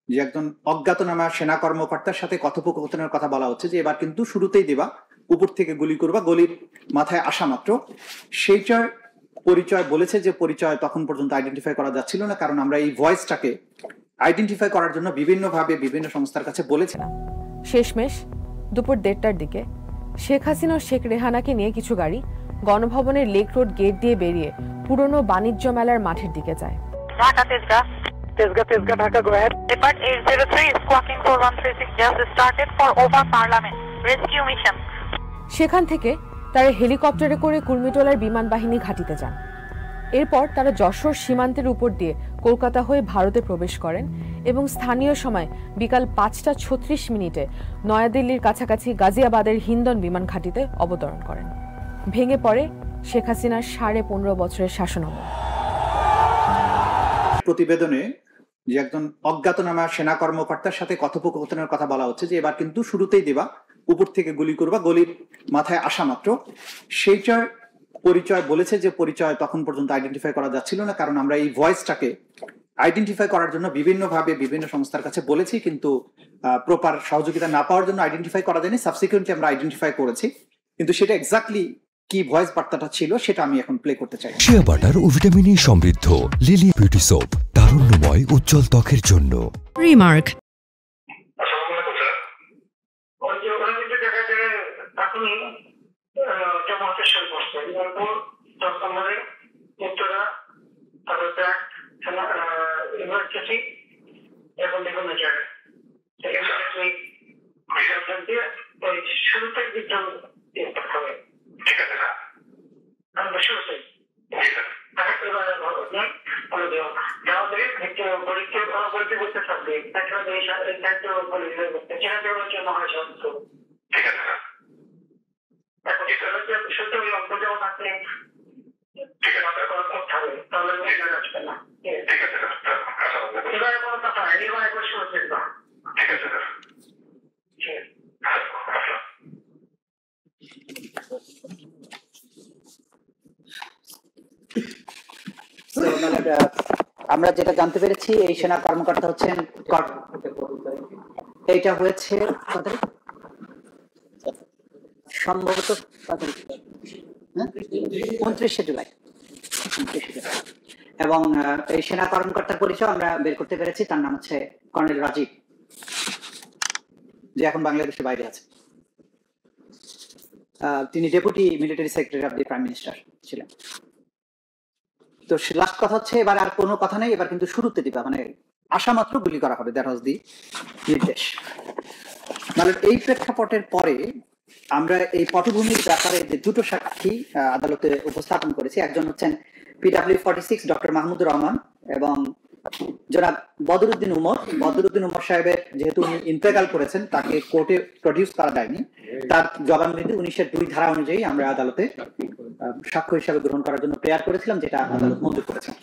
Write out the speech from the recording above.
যে একজন অজ্ঞাতনামা সেনা কর্মকর্তার সাথে কথোপকথনের কথা বলা হচ্ছে যে এবার কিন্তু শুরুতেই দেবা, উপর থেকে গুলি করবা, গলির মাথায় আসা মাত্র। সেইটার পরিচয় বলেছে যে পরিচয় তখন পর্যন্ত আইডেন্টিফাই করা যাচ্ছিল না, কারণ আমরা এই ভয়েসটাকে আইডেন্টিফাই করার জন্য বিভিন্নভাবে বিভিন্ন সংস্থার কাছে বলেছি। শেষমেশ দুপুর 1:30টার দিকে শেখ হাসিনা ও শেখ রেহানাকে নিয়ে কিছু গাড়ি গণভবনের লেক রোড গেট দিয়ে বেরিয়ে পুরনো বাণিজ্য মেলার মাঠের দিকে যায়। Dhaka Tejgaon Dhaka go ahead. Depart 803 squawking 4136 just started for over parliament rescue mission. সেখান থেকে তারা হেলিকপ্টারে করে কুর্মিটোলার বিমান বাহিনী ঘাঁটিতে যান। এরপর তারা যশোর সীমান্তের উপর দিয়ে কলকাতা হয়ে ভারতে প্রবেশ করেন এবং স্থানীয় সময় বিকাল 5:36 নয়াদিল্লির কাছাকাছি গাজিয়াবাদের হিন্দন বিমান ঘাঁটিতে অবতরণ করেন। ভেঙে পড়ে শেখ হাসিনার 15.5 বছরের শাসনামল। প্রতিবেদনে যে একজন অজ্ঞাতনামা সেনা কর্মকর্তার সাথে কথোপকথনের কথা বলা হচ্ছে যে এবার কিন্তু শুরুতেই দেবা, উপর থেকে গুলি করবা, গলির মাথায় আসা মাত্র। সেইটার পরিচয় বলেছে যে পরিচয় তখন পর্যন্ত আইডেন্টিফাই করা যাচ্ছিল না, কারণ আমরা এই ভয়েসটাকে আইডেন্টিফাই করার জন্য বিভিন্নভাবে বিভিন্ন সংস্থার কাছে বলেছি, কিন্তু প্রপার সহযোগিতা না পাওয়ার জন্য আইডেন্টিফাই করা যায়নি। সাবসিকুয়েন্টলি আমরা আইডেন্টিফাই করেছি, কিন্তু সেটা এক্স্যাক্টলি কি ভয়েস বার্তাটা ছিল সেটা আমি এখন প্লে করতে চাই। শিয়া বাটার ও ভিটামিন ই সমৃদ্ধ লিলি বিউটি সোপ, তারুণ্যময় উজ্জ্বল ত্বকের জন্য। রিমার্ক। আমরা যেটা জানতে পেরেছি এই সেনা কর্মকর্তা হচ্ছেন, এইটা হয়েছে সম্ভবত 29শে জুলাই, এবং এই সেনা কর্মকর্তার পরিচয় আমরা বের করতে পেরেছি। তার নাম হচ্ছে কর্নেল রাজীব, যে এখন বাংলাদেশের বাইরে আছে। তিনি deputy military secretary of the prime minister ছিলেন। তো লাস্ট কথা হচ্ছে এবার আর কোনো কথা নেই, এবার কিন্তু শুরুতে দিবা, মানে আসা মাত্র গুলি করা হবে, দ্যাট ওয়াজ দি নির্দেশ। মানে এই প্রেক্ষাপটের পরে আমরা এই পটভূমির ব্যাপারে যে দুটো সাক্ষী আদালতে উপস্থাপন করেছি, একজন হচ্ছেন PW46 ডক্টর মাহমুদুর রহমান এবং জনাব বদরুদ্দিন উমর। বদরুদ্দিন উমর সাহেবের যেহেতু উনি ইন্তেকাল করেছেন, তাকে কোর্টে প্রডিউস করা যায়নি। তার জবানবন্দি 1902 ধারা অনুযায়ী আমরা আদালতে সাক্ষ্য হিসাবে গ্রহণ করার জন্য প্রেয়ার করেছিলাম, যেটা আদালত মঞ্জুর করেছেন।